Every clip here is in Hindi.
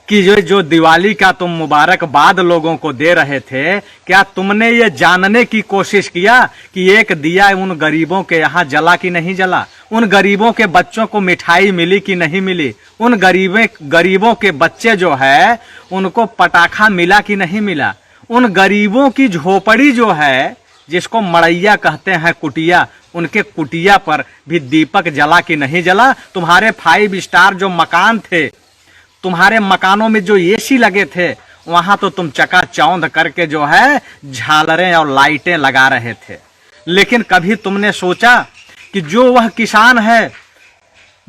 कि जो दिवाली का तुम मुबारकबाद लोगों को दे रहे थे, क्या तुमने ये जानने की कोशिश किया कि एक दिया उन गरीबों के यहाँ जला कि नहीं जला? उन गरीबों के बच्चों को मिठाई मिली कि नहीं मिली? उन गरीबों के बच्चे जो है उनको पटाखा मिला कि नहीं मिला? उन गरीबों की झोपड़ी जो है, जिसको मड़ैया कहते हैं, कुटिया, उनके कुटिया पर भी दीपक जला कि नहीं जला? तुम्हारे 5 स्टार जो मकान थे, तुम्हारे मकानों में जो एसी लगे थे, वहां तो तुम चकाचौंध करके जो है झालरें और लाइटें लगा रहे थे। लेकिन कभी तुमने सोचा कि जो वह किसान है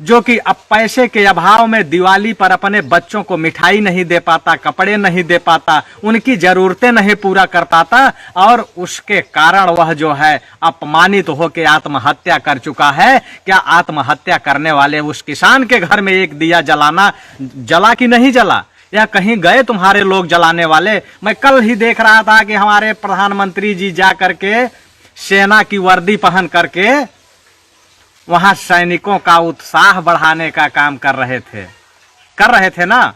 जो कि अब पैसे के अभाव में दिवाली पर अपने बच्चों को मिठाई नहीं दे पाता, कपड़े नहीं दे पाता, उनकी जरूरतें नहीं पूरा कर पाता, और उसके कारण वह जो है अपमानित होकर आत्महत्या कर चुका है, क्या आत्महत्या करने वाले उस किसान के घर में एक दिया जला कि नहीं जला? या कहीं गए तुम्हारे लोग जलाने वाले? मैं कल ही देख रहा था कि हमारे प्रधानमंत्री जी जा करके सेना की वर्दी पहन करके वहां सैनिकों का उत्साह बढ़ाने का काम कर रहे थे ना।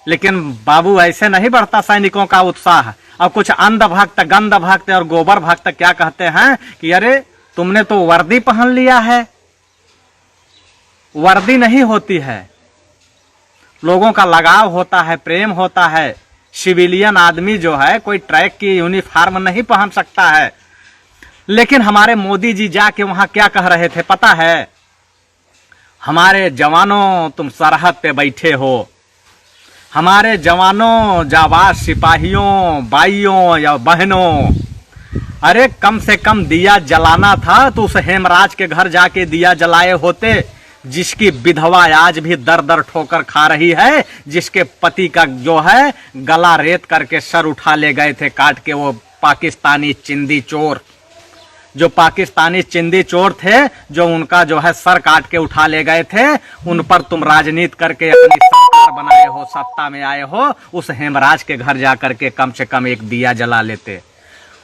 लेकिन बाबू, ऐसे नहीं बढ़ता सैनिकों का उत्साह। अब कुछ अंध भक्त, गंध भक्त और गोबर भक्त क्या कहते हैं कि अरे तुमने तो वर्दी पहन लिया है। वर्दी नहीं होती है, लोगों का लगाव होता है, प्रेम होता है। सिविलियन आदमी जो है कोई ट्रैक की यूनिफॉर्म नहीं पहन सकता है। लेकिन हमारे मोदी जी जाके वहां क्या कह रहे थे पता है? हमारे जवानों, तुम सरहद पे बैठे हो, हमारे जवानों, जाबाज सिपाहियों, भाइयों या बहनों, अरे कम से कम दिया जलाना था तो उस हेमराज के घर जाके दिया जलाए होते, जिसकी विधवा आज भी दर दर ठोकर खा रही है, जिसके पति का जो है गला रेत करके सर उठा ले गए थे काट के वो पाकिस्तानी चिंदी चोर, जो पाकिस्तानी चिंदी चोर थे, जो उनका जो है सर काट के उठा ले गए थे। उन पर तुम राजनीति करके अपनी सरकार बनाए हो, सत्ता में आए हो। उस हेमराज के घर जाकर के कम से कम एक दिया जला लेते।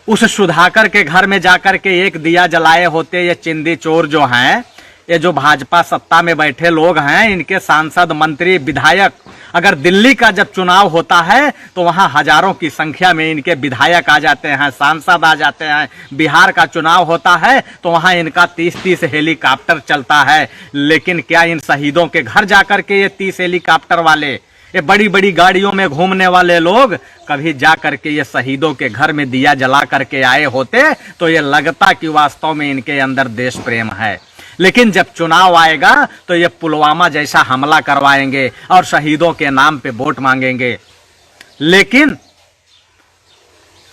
उस सुधाकर के घर में जाकर के एक दिया जलाए होते। ये चिंदी चोर जो हैं, ये जो भाजपा सत्ता में बैठे लोग हैं, इनके सांसद, मंत्री, विधायक, अगर दिल्ली का जब चुनाव होता है तो वहां हजारों की संख्या में इनके विधायक आ जाते हैं, सांसद आ जाते हैं। बिहार का चुनाव होता है तो वहां इनका 30-30 हेलीकॉप्टर चलता है। लेकिन क्या इन शहीदों के घर जाकर के ये 30 हेलीकॉप्टर वाले, ये बड़ी बड़ी गाड़ियों में घूमने वाले लोग कभी जा करके ये शहीदों के घर में दिया जला करके आए होते तो ये लगता कि वास्तव में इनके अंदर देश प्रेम है। लेकिन जब चुनाव आएगा तो ये पुलवामा जैसा हमला करवाएंगे और शहीदों के नाम पे वोट मांगेंगे। लेकिन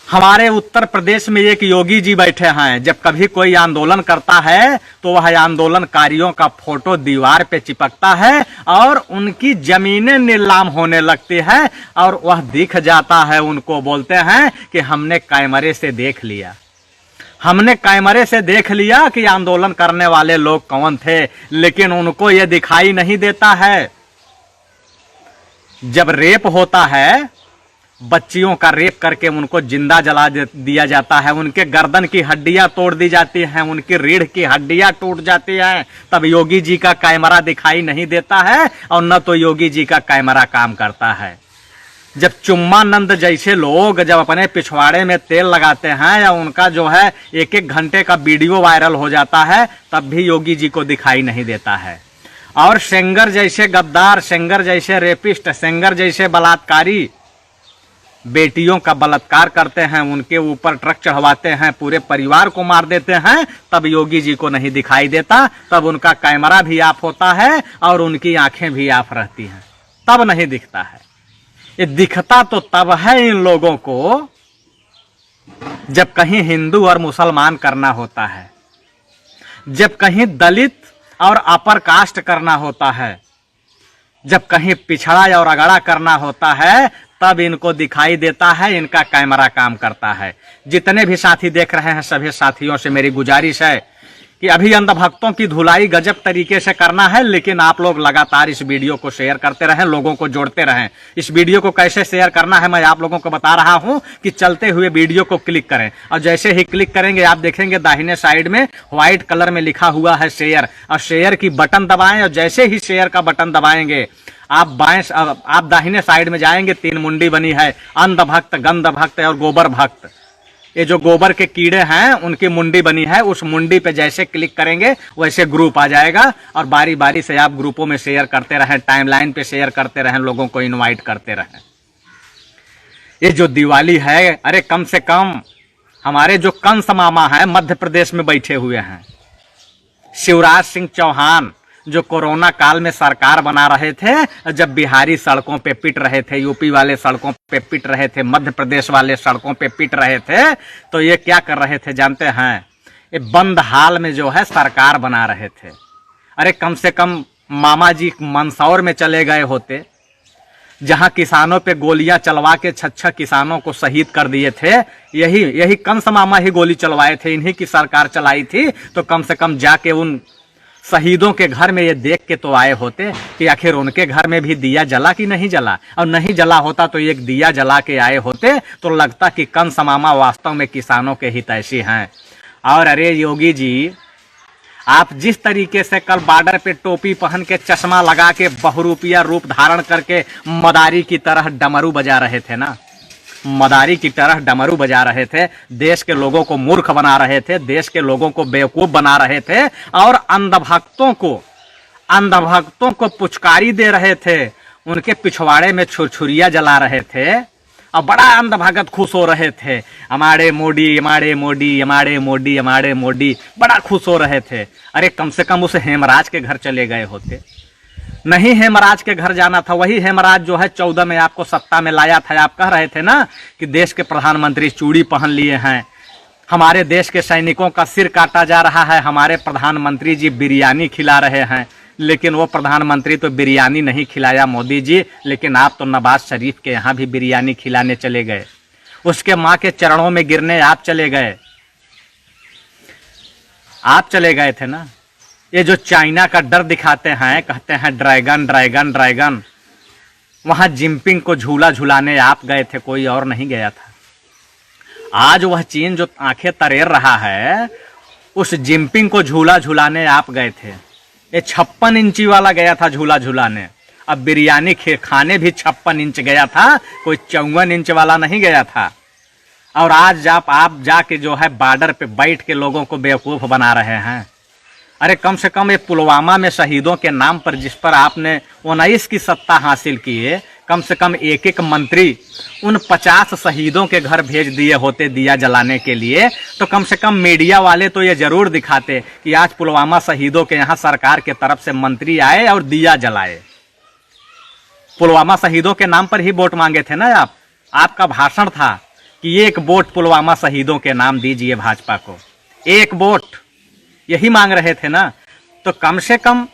हमारे उत्तर प्रदेश में एक योगी जी बैठे हैं, जब कभी कोई आंदोलन करता है तो वह आंदोलनकारियों का फोटो दीवार पे चिपकता है और उनकी जमीनें नीलाम होने लगती है और वह दिख जाता है। उनको बोलते हैं कि हमने कैमरे से देख लिया, हमने कैमरे से देख लिया कि आंदोलन करने वाले लोग कौन थे। लेकिन उनको यह दिखाई नहीं देता है। जब रेप होता है, बच्चियों का रेप करके उनको जिंदा जला दिया जाता है, उनके गर्दन की हड्डियां तोड़ दी जाती हैं, उनकी रीढ़ की हड्डियां टूट जाती हैं, तब योगी जी का कैमरा दिखाई नहीं देता है और न तो योगी जी का कैमरा काम करता है। जब चुम्मानंद जैसे लोग जब अपने पिछवाड़े में तेल लगाते हैं या उनका जो है 1-1 घंटे का वीडियो वायरल हो जाता है, तब भी योगी जी को दिखाई नहीं देता है। और सेंगर जैसे गद्दार, सेंगर जैसे रेपिस्ट, सेंगर जैसे बलात्कारी बेटियों का बलात्कार करते हैं, उनके ऊपर ट्रक चढ़वाते हैं, पूरे परिवार को मार देते हैं, तब योगी जी को नहीं दिखाई देता। तब उनका कैमरा भी ऑफ होता है और उनकी आंखें भी ऑफ रहती हैं, तब नहीं दिखता है। ये दिखता तो तब है इन लोगों को जब कहीं हिंदू और मुसलमान करना होता है, जब कहीं दलित और अपर कास्ट करना होता है, जब कहीं पिछड़ा और अगड़ा करना होता है, तब इनको दिखाई देता है, इनका कैमरा काम करता है। जितने भी साथी देख रहे हैं, सभी साथियों से मेरी गुजारिश है कि अभी अंधभक्तों की धुलाई गजब तरीके से करना है, लेकिन आप लोग लगातार इस वीडियो को शेयर करते रहें, लोगों को जोड़ते रहें। इस वीडियो को कैसे शेयर करना है मैं आप लोगों को बता रहा हूं कि चलते हुए वीडियो को क्लिक करें और जैसे ही क्लिक करेंगे आप देखेंगे दाहिने साइड में व्हाइट कलर में लिखा हुआ है शेयर, और शेयर की बटन दबाएं और जैसे ही शेयर का बटन दबाएंगे आप दाहिने साइड में जाएंगे, 3 मुंडी बनी है, अंध भक्त, गंध भक्त और गोबर भक्त। ये जो गोबर के कीड़े हैं उनकी मुंडी बनी है, उस मुंडी पे जैसे क्लिक करेंगे वैसे ग्रुप आ जाएगा और बारी बारी से आप ग्रुपों में शेयर करते रहें, टाइमलाइन पे शेयर करते रहें, लोगों को इनवाइट करते रहें। ये जो दिवाली है, अरे कम से कम हमारे जो कंस मामा हैं मध्य प्रदेश में बैठे हुए हैं, शिवराज सिंह चौहान, जो कोरोना काल में सरकार बना रहे थे, जब बिहारी सड़कों पे पिट रहे थे, यूपी वाले सड़कों पे पिट रहे थे, मध्य प्रदेश वाले सड़कों पे पिट रहे थे, तो ये क्या कर रहे थे जानते हैं? ये बंद हाल में जो है सरकार बना रहे थे। अरे कम से कम मामा जी मंदसौर में चले गए होते, जहां किसानों पे गोलियां चलवा के 6 किसानों को शहीद कर दिए थे। यही कंस मामा ही गोली चलवाए थे, इन्हीं की सरकार चलाई थी। तो कम से कम जाके उन शहीदों के घर में ये देख के तो आए होते कि आखिर उनके घर में भी दिया जला कि नहीं जला, और नहीं जला होता तो एक दिया जला के आए होते तो लगता कि कंस मामा वास्तव में किसानों के हितैषी हैं। और अरे योगी जी, आप जिस तरीके से कल बॉर्डर पे टोपी पहन के, चश्मा लगा के, बहुरूपिया रूप धारण करके मदारी की तरह डमरू बजा रहे थे ना, मदारी की तरह डमरू बजा रहे थे, देश के लोगों को मूर्ख बना रहे थे, देश के लोगों को बेवकूफ बना रहे थे और अंधभक्तों को पुचकारी दे रहे थे, उनके पिछवाड़े में छुरछुरिया जला रहे थे और बड़ा अंधभगत खुश हो रहे थे। हमारे मोदी, हमारे मोदी, हमारे मोदी, हमारे मोदी, बड़ा खुश हो रहे थे। अरे कम से कम उस हेमराज के घर चले गए होते। नहीं हेमराज के घर जाना था, वही हेमराज जो है 14 में आपको सत्ता में लाया था। आप कह रहे थे ना कि देश के प्रधानमंत्री चूड़ी पहन लिए हैं, हमारे देश के सैनिकों का सिर काटा जा रहा है, हमारे प्रधानमंत्री जी बिरयानी खिला रहे हैं। लेकिन वो प्रधानमंत्री तो बिरयानी नहीं खिलाया मोदी जी, लेकिन आप तो नवाज शरीफ के यहाँ भी बिरयानी खिलाने चले गए, उसके माँ के चरणों में गिरने आप चले गए। आप चले गए थे ना। ये जो चाइना का डर दिखाते हैं, कहते हैं ड्रैगन ड्रैगन ड्रैगन, वहां जिनपिंग को झूला झुलाने आप गए थे, कोई और नहीं गया था। आज वह चीन जो आंखें तरेर रहा है, उस जिनपिंग को झूला झुलाने आप गए थे। ये 56 इंची वाला गया था झूला झुलाने, अब बिरयानी खाने भी 56 इंच गया था, कोई 54 इंच वाला नहीं गया था। और आज आप जाके जो है बॉर्डर पे बैठ के लोगों को बेवकूफ बना रहे हैं। अरे कम से कम ये पुलवामा में शहीदों के नाम पर, जिस पर आपने 19 की सत्ता हासिल की है, कम से कम एक मंत्री उन 50 शहीदों के घर भेज दिए होते दिया जलाने के लिए, तो कम से कम मीडिया वाले तो ये जरूर दिखाते कि आज पुलवामा शहीदों के यहाँ सरकार के तरफ से मंत्री आए और दिया जलाए। पुलवामा शहीदों के नाम पर ही वोट मांगे थे ना आप, आपका भाषण था कि एक वोट पुलवामा शहीदों के नाम दीजिए भाजपा को, एक वोट, यही मांग रहे थे ना। तो कम से कम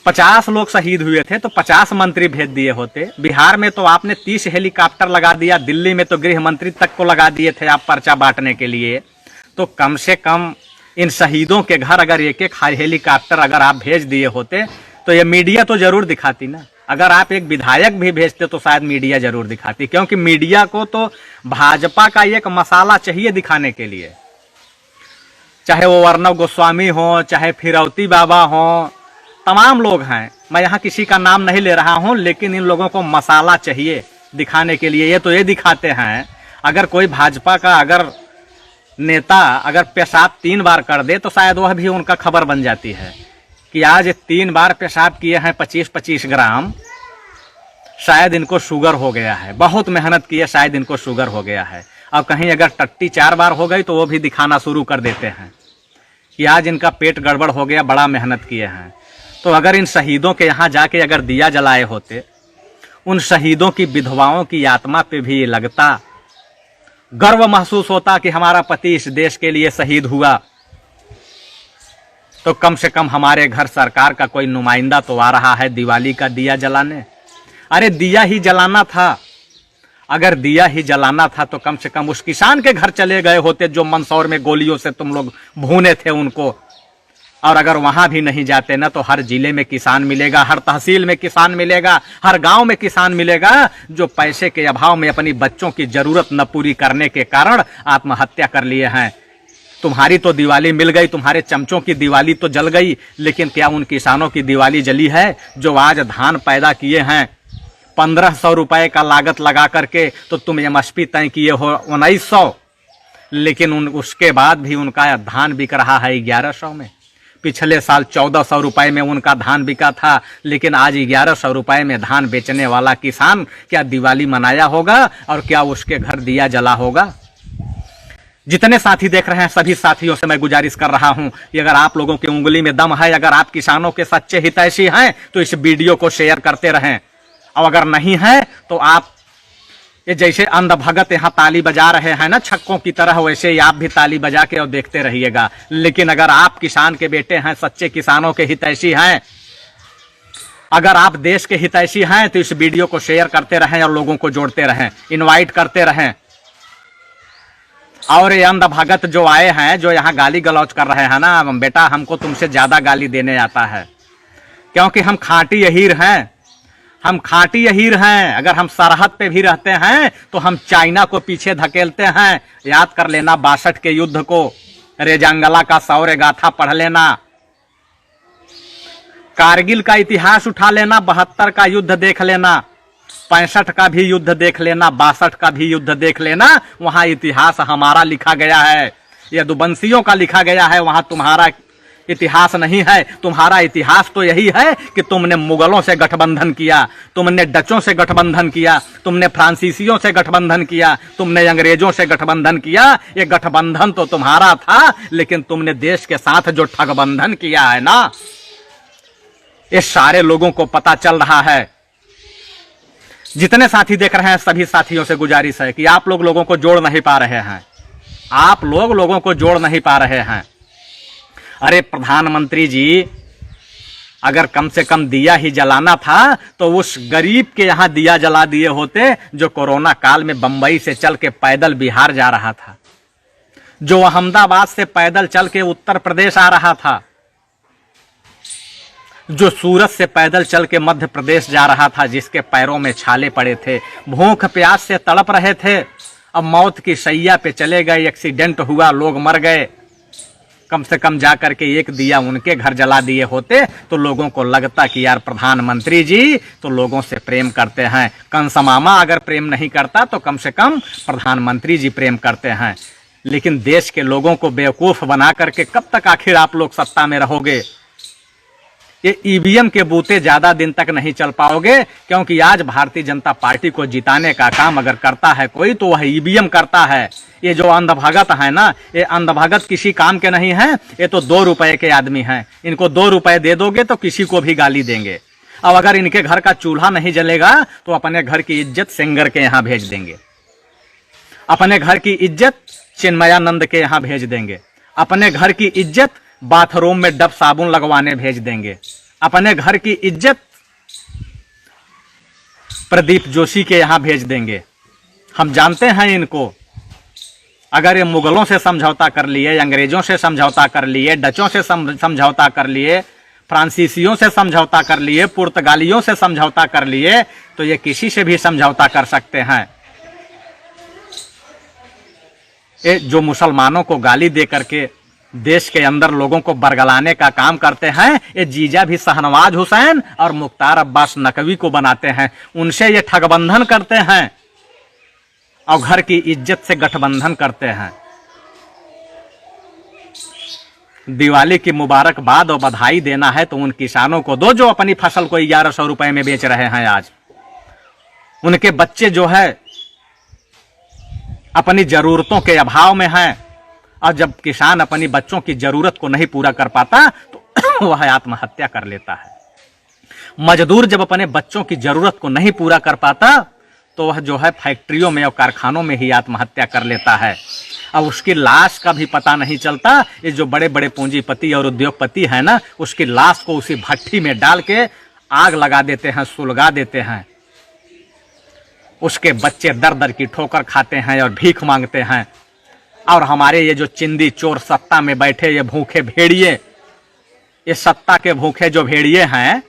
50 लोग शहीद हुए थे तो 50 मंत्री भेज दिए होते। बिहार में तो आपने 30 हेलीकॉप्टर लगा दिया, दिल्ली में तो गृह मंत्री तक को लगा दिए थे आप पर्चा बांटने के लिए। तो कम से कम इन शहीदों के घर अगर एक हेलीकॉप्टर अगर आप भेज दिए होते तो ये मीडिया तो जरूर दिखाती ना। अगर आप एक विधायक भी भेजते तो शायद मीडिया जरूर दिखाती, क्योंकि मीडिया को तो भाजपा का एक मसाला चाहिए दिखाने के लिए, चाहे वो अर्नब गोस्वामी हो, चाहे फिरौती बाबा हो, तमाम लोग हैं। मैं यहाँ किसी का नाम नहीं ले रहा हूँ, लेकिन इन लोगों को मसाला चाहिए दिखाने के लिए। ये तो ये दिखाते हैं, अगर कोई भाजपा का अगर नेता अगर पेशाब 3 बार कर दे तो शायद वह भी उनका खबर बन जाती है कि आज 3 बार पेशाब किए हैं 25-25 ग्राम, शायद इनको शुगर हो गया है, बहुत मेहनत की है, शायद इनको शुगर हो गया है। और कहीं अगर टट्टी 4 बार हो गई तो वो भी दिखाना शुरू कर देते हैं कि आज इनका पेट गड़बड़ हो गया, बड़ा मेहनत किए हैं। तो अगर इन शहीदों के यहाँ जाके अगर दिया जलाए होते, उन शहीदों की विधवाओं की आत्मा पे भी लगता, गर्व महसूस होता कि हमारा पति इस देश के लिए शहीद हुआ, तो कम से कम हमारे घर सरकार का कोई नुमाइंदा तो आ रहा है दिवाली का दिया जलाने। अरे दिया ही जलाना था, अगर दिया ही जलाना था तो कम से कम उस किसान के घर चले गए होते जो मंदसौर में गोलियों से तुम लोग भूने थे उनको। और अगर वहां भी नहीं जाते ना तो हर जिले में किसान मिलेगा, हर तहसील में किसान मिलेगा, हर गांव में किसान मिलेगा जो पैसे के अभाव में अपनी बच्चों की जरूरत न पूरी करने के कारण आत्महत्या कर लिए हैं। तुम्हारी तो दिवाली मिल गई, तुम्हारे चमचों की दिवाली तो जल गई, लेकिन क्या उन किसानों की दिवाली जली है जो आज धान पैदा किए हैं 1500 रुपए का लागत लगा करके, तो तुम एमएसपी तय किए हो 1900, लेकिन उसके बाद भी उनका धान बिक रहा है 1100 में। पिछले साल 1400 रुपए में उनका धान बिका था, लेकिन आज 1100 रुपए में धान बेचने वाला किसान क्या दिवाली मनाया होगा और क्या उसके घर दिया जला होगा? जितने साथी देख रहे हैं सभी साथियों से मैं गुजारिश कर रहा हूं कि अगर आप लोगों की उंगली में दम है, अगर आप किसानों के सच्चे हितैषी हैं तो इस वीडियो को शेयर करते रहें, और अगर नहीं है तो आप ये जैसे अंध भगत यहां ताली बजा रहे हैं ना छक्कों की तरह, वैसे ही आप भी ताली बजा के और देखते रहिएगा। लेकिन अगर आप किसान के बेटे हैं, सच्चे किसानों के हितैषी हैं, अगर आप देश के हितैषी हैं तो इस वीडियो को शेयर करते रहें और लोगों को जोड़ते रहें, इनवाइट करते रहें। और ये अंध भगत जो आए हैं, जो यहाँ गाली गलौज कर रहे हैं ना, बेटा हमको तुमसे ज्यादा गाली देने आता है, क्योंकि हम खांटी हीर हैं, हम खांटी हीर हैं। अगर हम सरहद पे भी रहते हैं तो हम चाइना को पीछे धकेलते हैं। याद कर लेना 62 के युद्ध को, रेजांगला का शौर्य गाथा पढ़ लेना, कारगिल का इतिहास उठा लेना, 72 का युद्ध देख लेना, 65 का भी युद्ध देख लेना, 62 का भी युद्ध देख लेना। वहां इतिहास हमारा लिखा गया है, यदुवंशियों का लिखा गया है, वहां तुम्हारा इतिहास नहीं है। तुम्हारा इतिहास तो यही है कि तुमने मुगलों से गठबंधन किया, तुमने डचों से गठबंधन किया, तुमने फ्रांसीसियों से गठबंधन किया, तुमने अंग्रेजों से गठबंधन किया। ये गठबंधन तो तुम्हारा था, लेकिन तुमने देश के साथ जो ठगबंधन किया है ना, ये सारे लोगों को पता चल रहा है। जितने साथी देख रहे हैं सभी साथियों से गुजारिश है कि आप लोगों को जोड़ नहीं पा रहे हैं, आप लोगों को जोड़ नहीं पा रहे हैं। अरे प्रधानमंत्री जी, अगर कम से कम दिया ही जलाना था तो उस गरीब के यहां दिया जला दिए होते जो कोरोना काल में बंबई से चल के पैदल बिहार जा रहा था, जो अहमदाबाद से पैदल चल के उत्तर प्रदेश आ रहा था, जो सूरत से पैदल चल के मध्य प्रदेश जा रहा था, जिसके पैरों में छाले पड़े थे, भूख प्यास से तड़प रहे थे, अब मौत की शैया पे चले गए, एक्सीडेंट हुआ, लोग मर गए। कम से कम जाकर के एक दिया उनके घर जला दिए होते तो लोगों को लगता कि यार प्रधानमंत्री जी तो लोगों से प्रेम करते हैं। कंस मामा अगर प्रेम नहीं करता तो कम से कम प्रधानमंत्री जी प्रेम करते हैं। लेकिन देश के लोगों को बेवकूफ बना करके कब तक आखिर आप लोग सत्ता में रहोगे? ये ईवीएम के बूते ज्यादा दिन तक नहीं चल पाओगे, क्योंकि आज भारतीय जनता पार्टी को जिताने का काम अगर करता है कोई तो वह ईवीएम करता है। ये जो अंधभगत है ना, ये अंधभगत किसी काम के नहीं है, ये तो 2 रुपए के आदमी हैं। इनको 2 रुपए दे दोगे तो किसी को भी गाली देंगे। अब अगर इनके घर का चूल्हा नहीं जलेगा तो अपने घर की इज्जत सेंगर के यहाँ भेज देंगे, अपने घर की इज्जत चिन्मयानंद के यहाँ भेज देंगे, अपने घर की इज्जत बाथरूम में डब साबुन लगवाने भेज देंगे, अपने घर की इज्जत प्रदीप जोशी के यहां भेज देंगे। हम जानते हैं इनको। अगर ये मुगलों से समझौता कर लिए, अंग्रेजों से समझौता कर लिए, डचों से समझौता कर लिए, फ्रांसीसियों से समझौता कर लिए, पुर्तगालियों से समझौता कर लिए, तो ये किसी से भी समझौता कर सकते हैं। ये जो मुसलमानों को गाली दे करके देश के अंदर लोगों को बरगलाने का काम करते हैं, ये जीजा भी शाहनवाज हुसैन और मुख्तार अब्बास नकवी को बनाते हैं, उनसे ये ठगबंधन करते हैं और घर की इज्जत से गठबंधन करते हैं। दिवाली की मुबारकबाद और बधाई देना है तो उन किसानों को दो जो अपनी फसल को 1100 रुपए में बेच रहे हैं। आज उनके बच्चे जो है अपनी जरूरतों के अभाव में हैं, और जब किसान अपनी बच्चों की जरूरत को नहीं पूरा कर पाता तो वह आत्महत्या कर लेता है। मजदूर जब अपने बच्चों की जरूरत को नहीं पूरा कर पाता तो वह जो है फैक्ट्रियों में और कारखानों में ही आत्महत्या कर लेता है। अब उसकी लाश का भी पता नहीं चलता। ये जो बड़े बड़े पूंजीपति और उद्योगपति हैं ना, उसकी लाश को उसी भट्टी में डाल के आग लगा देते हैं, सुलगा देते हैं। उसके बच्चे दर दर की ठोकर खाते हैं और भीख मांगते हैं। और हमारे ये जो चिंदी चोर सत्ता में बैठे ये भूखे भेड़िए, ये सत्ता के भूखे जो भेड़िए हैं,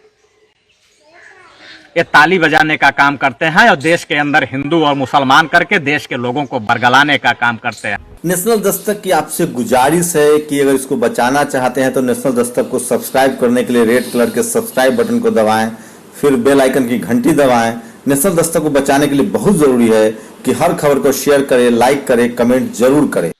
ये ताली बजाने का काम करते हैं और देश के अंदर हिंदू और मुसलमान करके देश के लोगों को बरगलाने का काम करते हैं। नेशनल दस्तक की आपसे गुजारिश है कि अगर इसको बचाना चाहते हैं तो नेशनल दस्तक को सब्सक्राइब करने के लिए रेड कलर के सब्सक्राइब बटन को दबाएं, फिर बेल आइकन की घंटी दबाएं। नेशनल दस्तक को बचाने के लिए बहुत जरूरी है कि हर खबर को शेयर करें, लाइक करें, कमेंट जरूर करें।